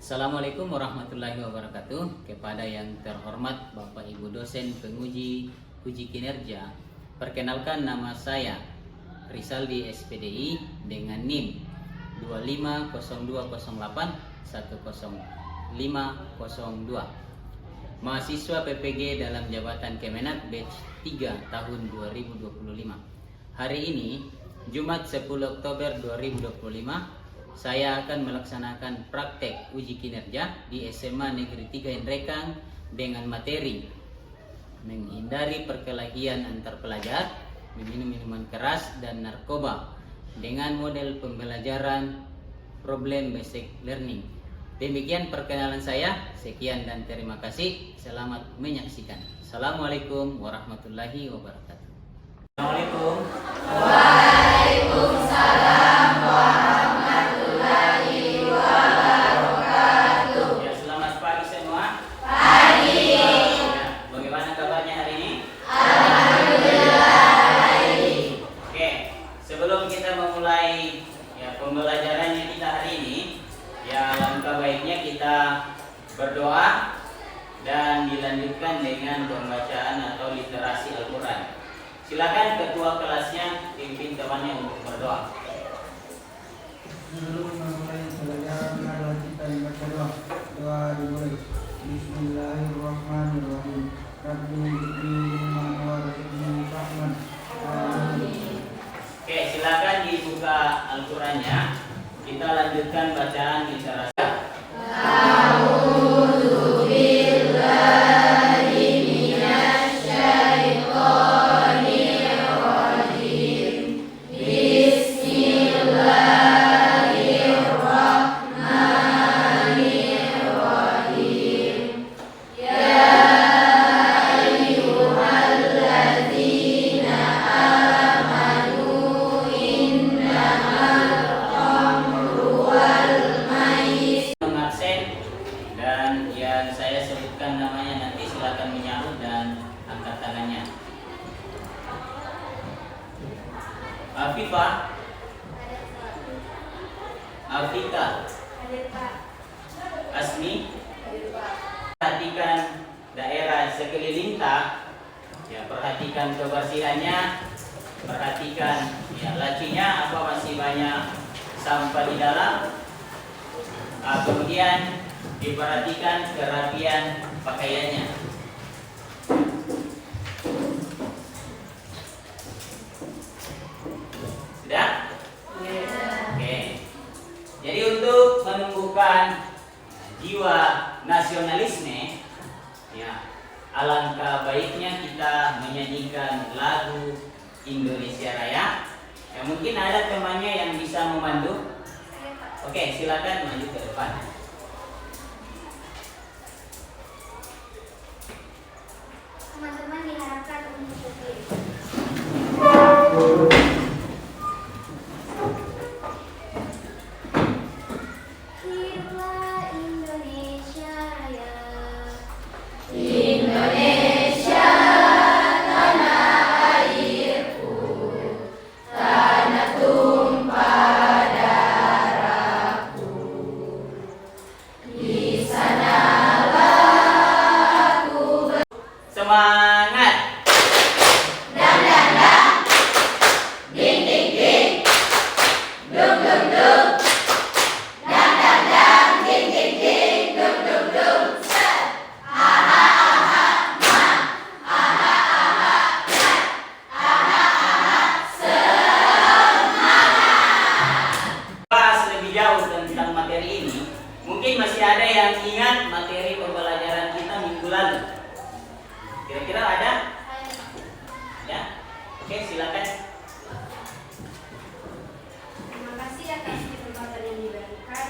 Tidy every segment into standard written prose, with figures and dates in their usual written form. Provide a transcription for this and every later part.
Assalamualaikum warahmatullahi wabarakatuh. Kepada yang terhormat Bapak Ibu dosen penguji uji kinerja, perkenalkan nama saya Rizaldi SPDI dengan NIM 25020810502. Mahasiswa PPG dalam jabatan Kemenak batch 3 tahun 2025. Hari ini Jumat 10 Oktober 2025, saya akan melaksanakan praktek uji kinerja di SMA Negeri 3 Indrekang dengan materi menghindari perkelahian antar pelajar, meminum minuman keras dan narkoba dengan model pembelajaran problem based learning. Demikian perkenalan saya. Sekian dan terima kasih. Selamat menyaksikan. Assalamualaikum warahmatullahi wabarakatuh. Assalamualaikum. Waalaikumsalam warahmatullahi wabarakatuh. Ya, selamat pagi semua. Pagi. Ya, bagaimana kabarnya hari ini? Alhamdulillah baik. Oke, sebelum kita memulai pembelajarannya kita hari ini, langkah baiknya kita berdoa dan dilanjutkan dengan pembacaan atau literasi Al-Quran. Silakan ketua kelasnya pimpin temannya untuk berdoa. Sebelum memulai pelajaran adalah kita membaca doa. Doa dimulai. Bismillahirrahmanirrahim. Rabbi zidni ilman warzuqni fahman. Amin. Oke, silakan dibuka Al-Qurannya. Kita lanjutkan bacaan literasi. A'udzu billahi minasyaitonir rajim. Bismillahirrahmanirrahim. Ya ayyuhalladzina amanu innamal khamru wal maisir. Mengaksen dan yang saya sebutkan namanya nanti silakan menyahut dan angkat tangannya. Afifah, Afika, Asmi. Perhatikan daerah sekeliling tak, perhatikan kebersihannya, perhatikan lacinya apa masih banyak sampah di dalam. Kemudian diperhatikan kerapian pakaiannya. Sudah? Oke. Jadi untuk menumbuhkan jiwa nasionalisme, alangkah baiknya kita menyanyikan lagu Indonesia Raya. Mungkin ada temannya yang bisa membantu. Oke, silakan maju ke depan. Teman-teman diharapkan untuk berdiri. Hidup Indonesia Raya. Indonesia tanah airku, tanah tumpah darahku. Di sanalah aku Semangat. dang dang dang, ding ding ding, dung dung dung, dang dang dang, ding ding ding, dung dung dung. Set. Aha aha ma, aha aha mat, aha aha semangat. Bahas lebih jauh tentang materi ini. Mungkin masih ada yang ingat materi pembelajaran kita minggu lalu. Kira-kira ada? Ya? Oke, silakan. Terima kasih atas kesempatan yang diberikan.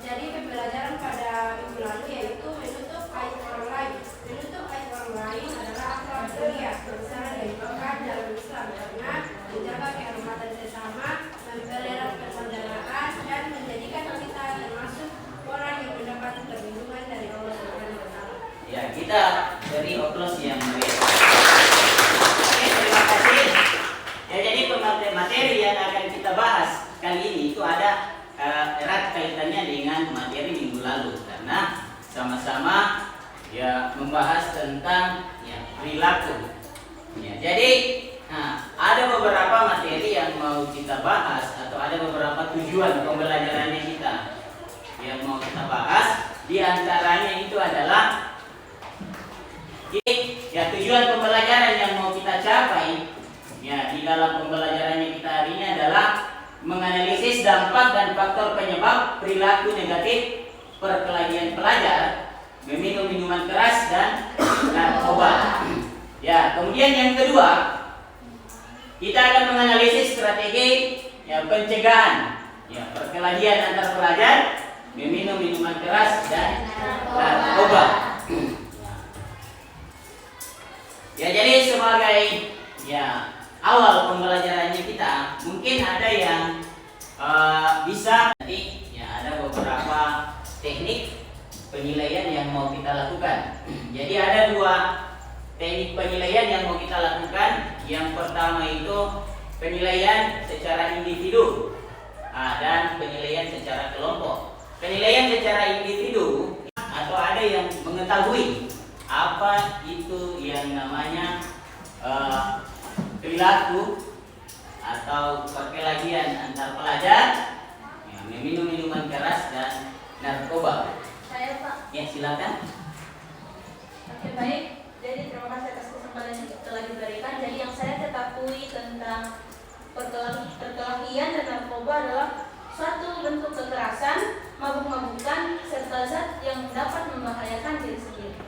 Jadi pembelajaran pada minggu lalu yaitu menutup aib orang lain. Menutup aib orang lain adalah akhlak mulia, berusaha dari pekan dalam Islam karena menjaga kehormatan sesama, mempererat persaudaraan dan menjadikan kita termasuk orang yang mendapat perlindungan dari Allah Subhanahu wa Ta'ala. Ya, kita beri oplos yang meriah. Oke, terima kasih. Jadi materi yang akan kita bahas kali ini itu ada erat kaitannya dengan materi minggu lalu. membahas tentang ya, perilaku. Ya, jadi ada beberapa materi yang mau kita bahas atau ada beberapa tujuan pembelajarannya kita yang mau kita bahas. Di antaranya itu adalah ya tujuan pembelajaran yang mau kita capai ya di dalam pembelajarannya kita hari ini adalah menganalisis dampak dan faktor penyebab perilaku negatif perkelahian pelajar meminum minuman keras dan narkoba. Ya, kemudian yang kedua kita akan menganalisis strategi ya pencegahan ya perkelahian antar pelajar meminum minuman keras dan narkoba. Ya, jadi sebagai ya awal pembelajarannya kita mungkin ada yang bisa nanti ya ada beberapa teknik penilaian yang mau kita lakukan. Jadi ada dua teknik penilaian yang mau kita lakukan. Yang pertama itu penilaian secara individu dan penilaian secara kelompok. Penilaian secara individu atau ada yang mengetahui apa itu yang namanya perilaku atau perkelahian antar pelajar yang meminum minuman keras dan narkoba. Saya Pak. Ya, silakan. Oke, baik. Jadi terima kasih atas kesempatan yang telah diberikan. Jadi yang saya ketahui tentang perkelahian dan narkoba adalah suatu bentuk kekerasan, mabuk-mabukan, serta zat yang dapat membahayakan diri sendiri.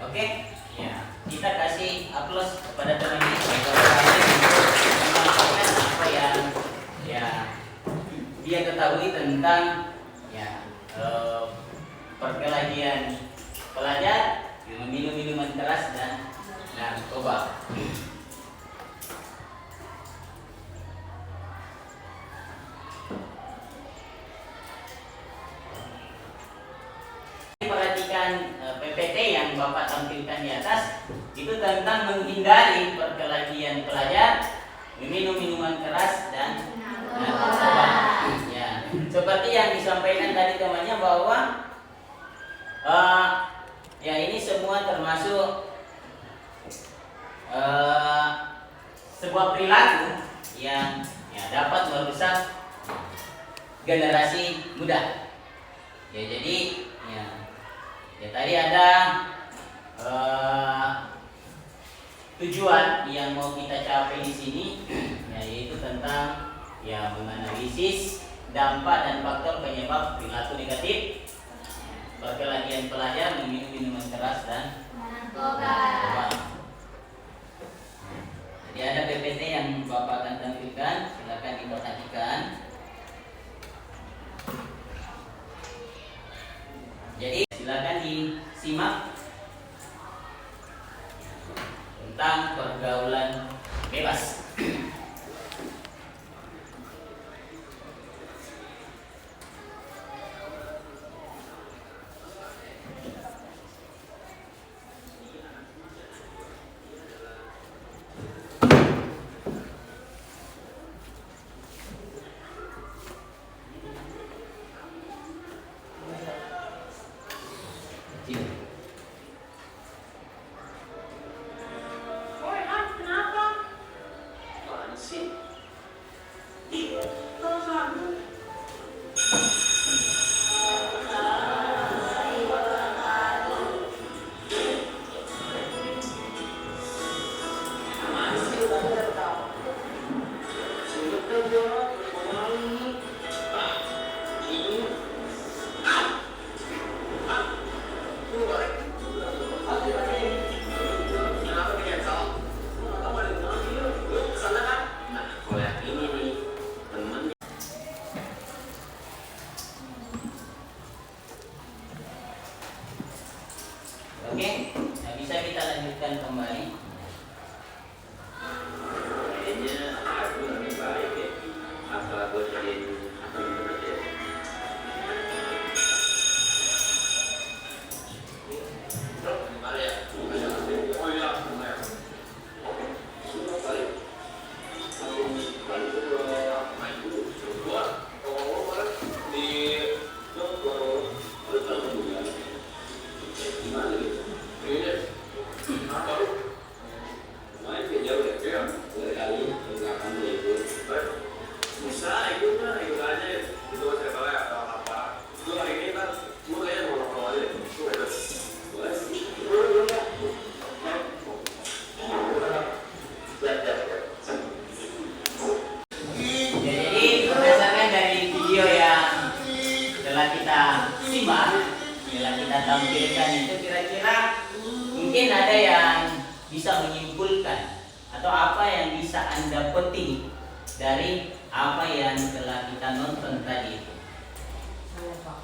Oke, ya kita kasih aplaus kepada teman ini untuk menyampaikan apa yang ya dia ketahui tentang ya perkelahian pelajar yang meminum minuman keras dan narkoba. Perhatikan PPT yang Bapak tampilkan di atas itu tentang menghindari perkelahian pelajar meminum minuman keras dan narkoba. Ya, seperti yang disampaikan tadi temannya bahwa ya ini semua termasuk sebuah perilaku yang ya, dapat merusak generasi muda. Ya, jadi ya tadi ada tujuan yang mau kita capai di sini, yaitu tentang ya menganalisis dampak dan faktor penyebab perilaku negatif perkelahian pelajar meminum minuman keras dan narkoba. Jadi ada PPT yang Bapak akan tampilkan, silakan diperhatikan. Jadi silakan disimak tentang pergaulan bebas. Oke, nah bisa kita lanjutkan kembali. Kayaknya aku lebih baik ya. Apa gue jadiin apa gitu aja. Kembali ya. Oh iya, kembali. Balik dulu, main dulu. Gua ngomong kemarin di gimana gitu? Ini kita simak, setelah kita tampilkan itu, kira-kira mungkin ada yang bisa menyimpulkan atau apa yang bisa Anda petik dari apa yang telah kita nonton tadi itu.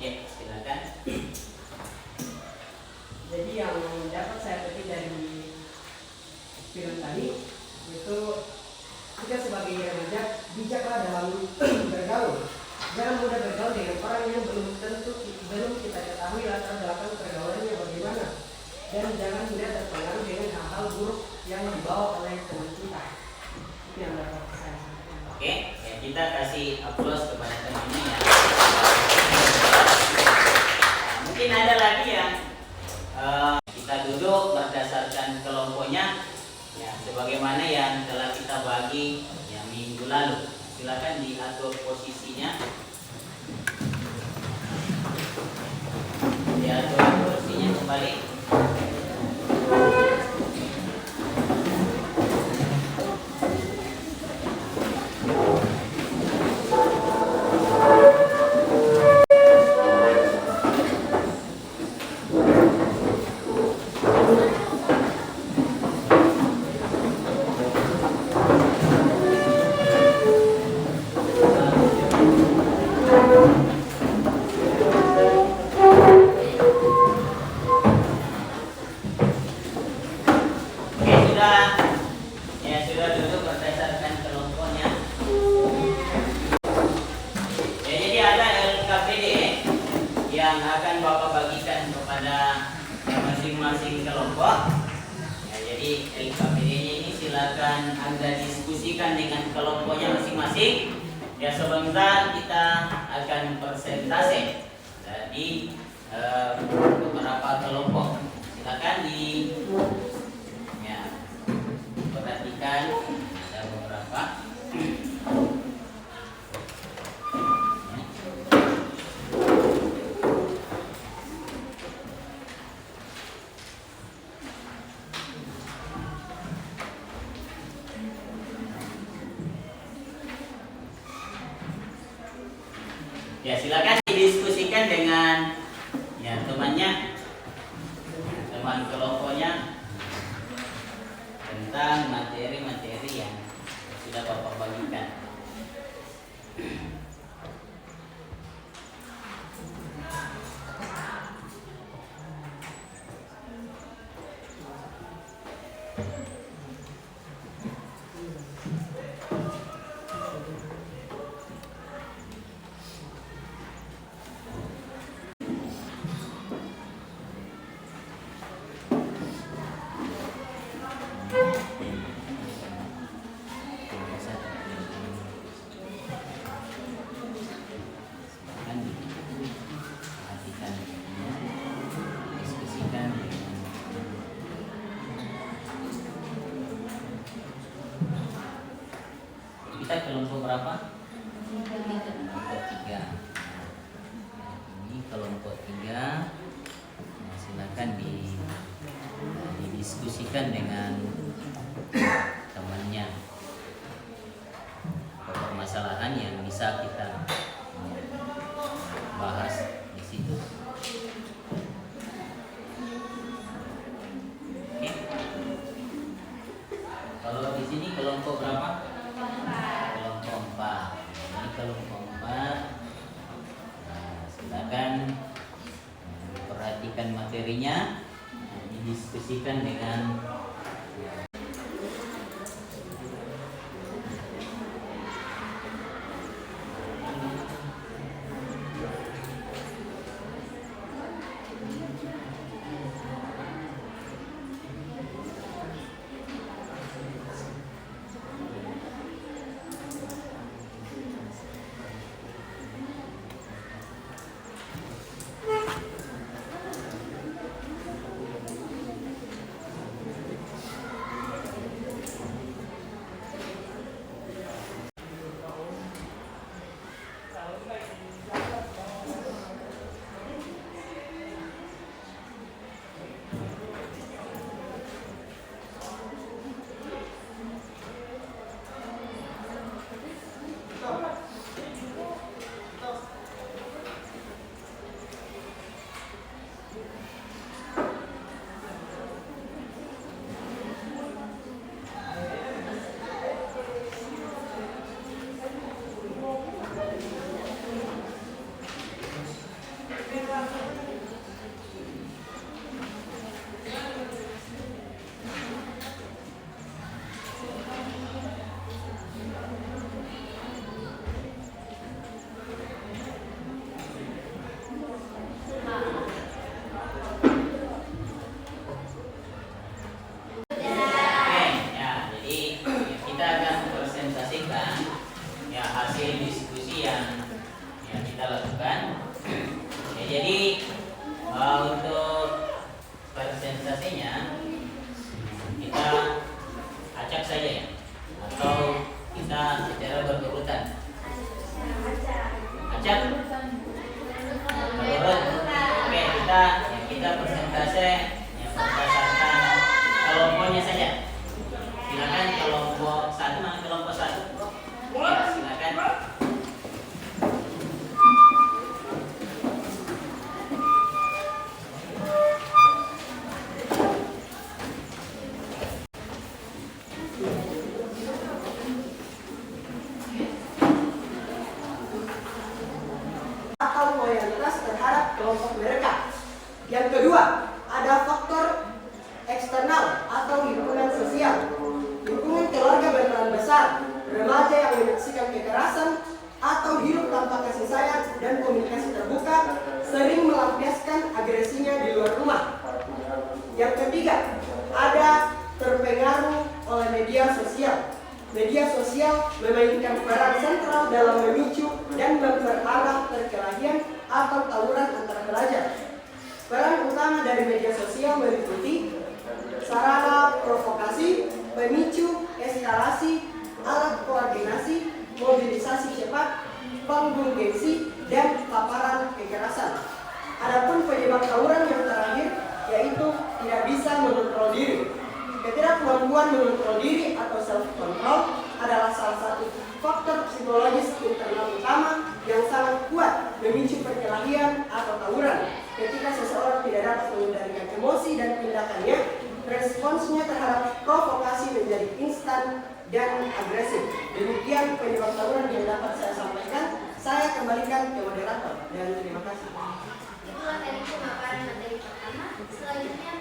Ya, silakan. Jadi yang dapat saya petik dari film tadi itu, kita sebagai remaja bijaklah dalam bergaul. Jangan mudah bergaul dengan orang yang belum kita ketahui latar belakang pergaulannya bagaimana, dan jangan mudah terpengaruh dengan hal-hal buruk yang dibawa oleh teman kita. Itu yang dapat saya sampaikan. Oke, ya kita kasih aplaus kepada temannya ya. Mungkin ada lagi yang kita duduk berdasarkan kelompoknya, ya sebagaimana yang telah kita bagi yang minggu lalu. Silakan diatur posisinya. Diatur posisinya kembali. Sudah duduk berdasarkan kelompoknya. Ya, jadi ada LKPD yang akan Bapak bagikan kepada masing-masing kelompok. Ya, jadi LKPD-nya ini silakan Anda diskusikan dengan kelompoknya masing-masing. Ya, sebentar kita akan presentasi dari beberapa kelompok. Silakan perhatikan, ada beberapa. Ya, silakan didiskusikan dengan ya temannya, teman kelompoknya, tentang materi-materi yang sudah Bapak bagikan. Kita kelompok berapa? Kelompok 3. Ini kelompok 3. Nah, silakan didiskusikan dengan temannya. Permasalahan yang bisa kita bahas di situ. Oke. Kalau di sini kelompok berapa? Kelompok 4. Ini kelompok 4. Nah, silakan perhatikan materinya, didiskusikan dengan Untuk persentasenya kita acak saja ya, atau kita secara berurutan. Acak. Menurut, oke, kita persentase yang berdasarkan kelompoknya saja. Silakan kelompok 1, mana kelompok 1? Ya, silakan. Atau loyalitas terhadap kelompok mereka. Yang kedua, ada faktor eksternal atau lingkungan sosial. Lingkungan keluarga berperan besar. Remaja yang menyaksikan kekerasan atau hidup tanpa kasih sayang dan komunikasi terbuka sering melampiaskan agresinya di luar rumah. Yang ketiga, ada terpengaruh oleh media sosial. Media sosial memainkan peran sentral dalam memicu dan memperparah perkelahian atau tawuran antara pelajar. Peran utama dari media sosial meliputi sarana provokasi, pemicu, eskalasi, alat koordinasi, mobilisasi cepat, panggung gengsi, dan paparan kekerasan. Adapun penyebab tawuran yang terakhir yaitu tidak bisa mengontrol diri. Ketidakmampuan mengontrol diri atau self-control adalah salah satu faktor psikologis internal utama yang sangat kuat memicu perkelahian atau tawuran. Ketika seseorang tidak dapat mengendalikan emosi dan tindakannya, responsnya terhadap provokasi menjadi instan dan agresif. Demikian penyebab tawuran yang dapat saya sampaikan. Saya kembalikan ke moderator dan terima kasih. Itulah tadi pemaparan materi pertama. Selanjutnya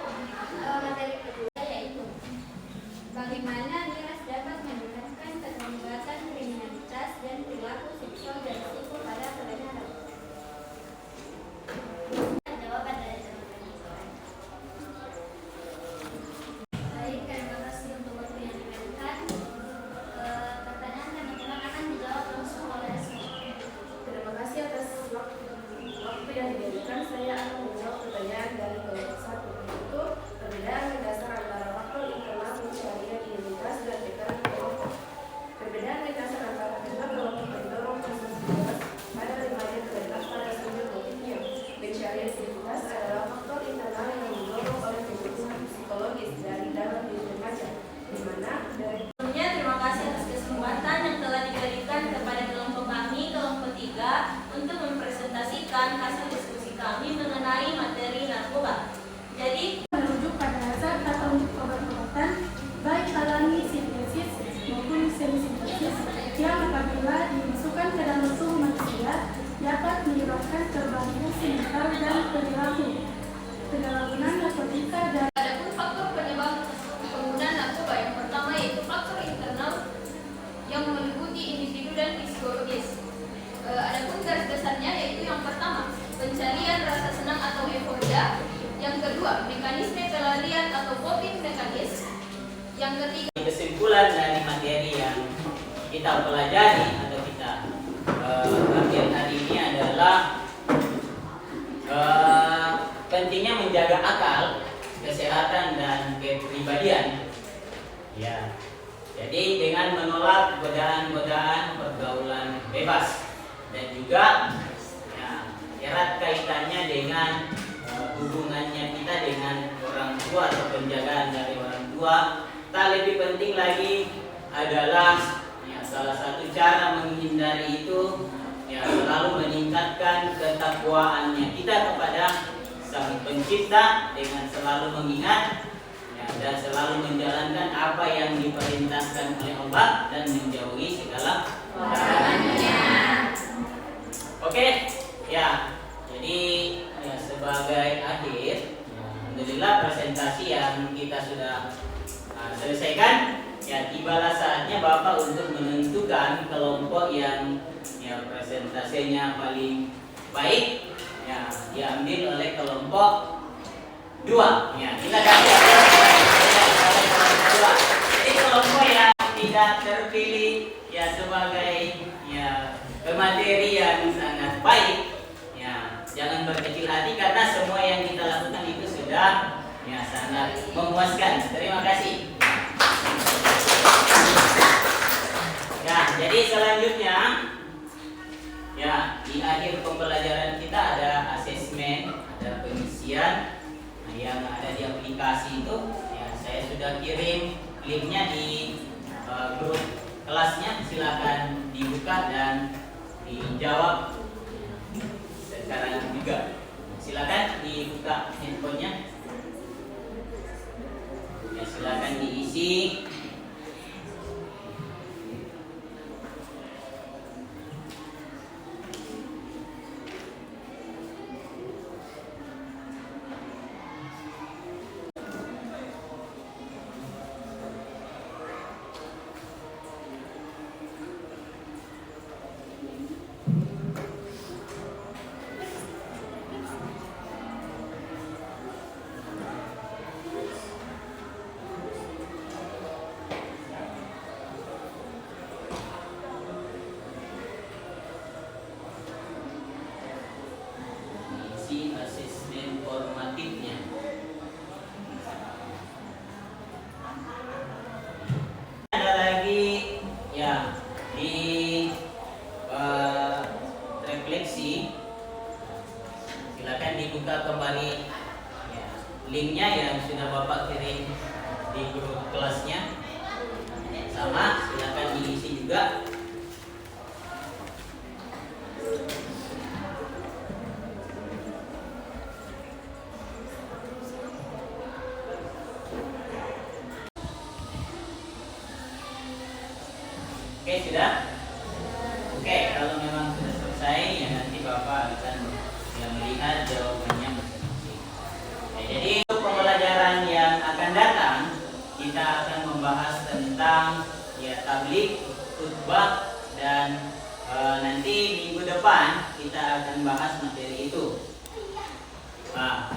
materi kedua yaitu bagaimana miras dapat meningkatkan keterlibatan kriminalitas dan perilaku seksual dan risiko pada kebenaran. Jawaban dari teman-teman. Baik, terima kasih untuk waktu yang diberikan. Pertanyaan teman-teman akan dijawab langsung oleh semua. Terima kasih atas waktu yang diberikan. Saya akan menjawab pertanyaan dari kelompok 1, yaitu perbedaan mendasar antara faktor internal pencarian identitas dan tekanan kelompok. Perbedaan mendasar antara kedua kelompok mendorong proses bebas pada remaja terletak pada sumber motifnya. Pencarian identitas adalah faktor internal yang didorong oleh kebutuhan psikologis dari dalam diri remaja, di mana dari Sebelumnya, terima kasih atas kesempatan yang telah diberikan kepada kelompok kami, kelompok 3, untuk mempresentasikan hasil diskusi kami mengenai materi narkoba. Jadi, merujuk pada hazard atau untuk obat-obatan baik alami sintesis maupun semi-sintesis yang apabila dimasukkan ke dalam tubuh manusia dapat menyebabkan tervariasi mental dan perilaku, penyalahgunaan narkotika dan adapun faktor penyebab penggunaan narkoba yang pertama yaitu faktor internal yang meliputi individu dan psikologis. Adapun garis besarnya yaitu yang pertama, pencarian rasa senang atau euforia. Yang kedua, mekanisme pelarian atau coping mekanisme. Yang ketiga, Kesimpulan dari materi yang kita pelajari atau kita ambil hari ini adalah pentingnya menjaga akal, kesehatan dan kepribadian. Ya, jadi dengan menolak godaan-godaan pergaulan bebas dan juga ya, erat kaitannya dengan hubungannya kita dengan orang tua atau penjagaan dari orang tua. Tak lebih penting lagi adalah ya, salah satu cara menghindari itu ya selalu meningkatkan ketakwaannya kita kepada Sang Pencipta dengan selalu mengingat ya, dan selalu menjalankan apa yang diperintahkan oleh Allah dan menjauhi segala larangannya. Oke, ya. Jadi ya, sebagai akhir, ya, alhamdulillah presentasi yang kita sudah selesaikan. Ya, tibalah saatnya Bapak untuk menentukan kelompok yang ya presentasinya paling baik. Ya, diambil oleh kelompok 2. Ya, kita kasih kelompok 2. Jadi kelompok yang tidak terpilih ya sebagai ya pemateri yang sangat baik. Ya, jangan berkecil hati karena semua yang kita lakukan itu sudah ya sangat memuaskan. Terima kasih. Ya, jadi selanjutnya ya di akhir pembelajaran kita ada asesmen, ada pengisian. Nah, yang ada di aplikasi itu ya saya sudah kirim linknya di grup kelasnya, silakan dibuka dan dijawab sekarang juga. Silakan dibuka handphonenya. Ya, silakan diisi. Isi asesmen formatifnya. Ada lagi ya di refleksi, silakan dibuka kembali ya, linknya yang sudah Bapak kirim di grup kelasnya, sama silakan diisi juga. Oke, sudah? Oke, kalau memang sudah selesai, ya nanti Bapak akan ya, melihat jawabannya masing-masing. Oke, jadi untuk pembelajaran yang akan datang, kita akan membahas tentang ya tabligh, khutbah, dan nanti minggu depan kita akan bahas materi itu. Nah,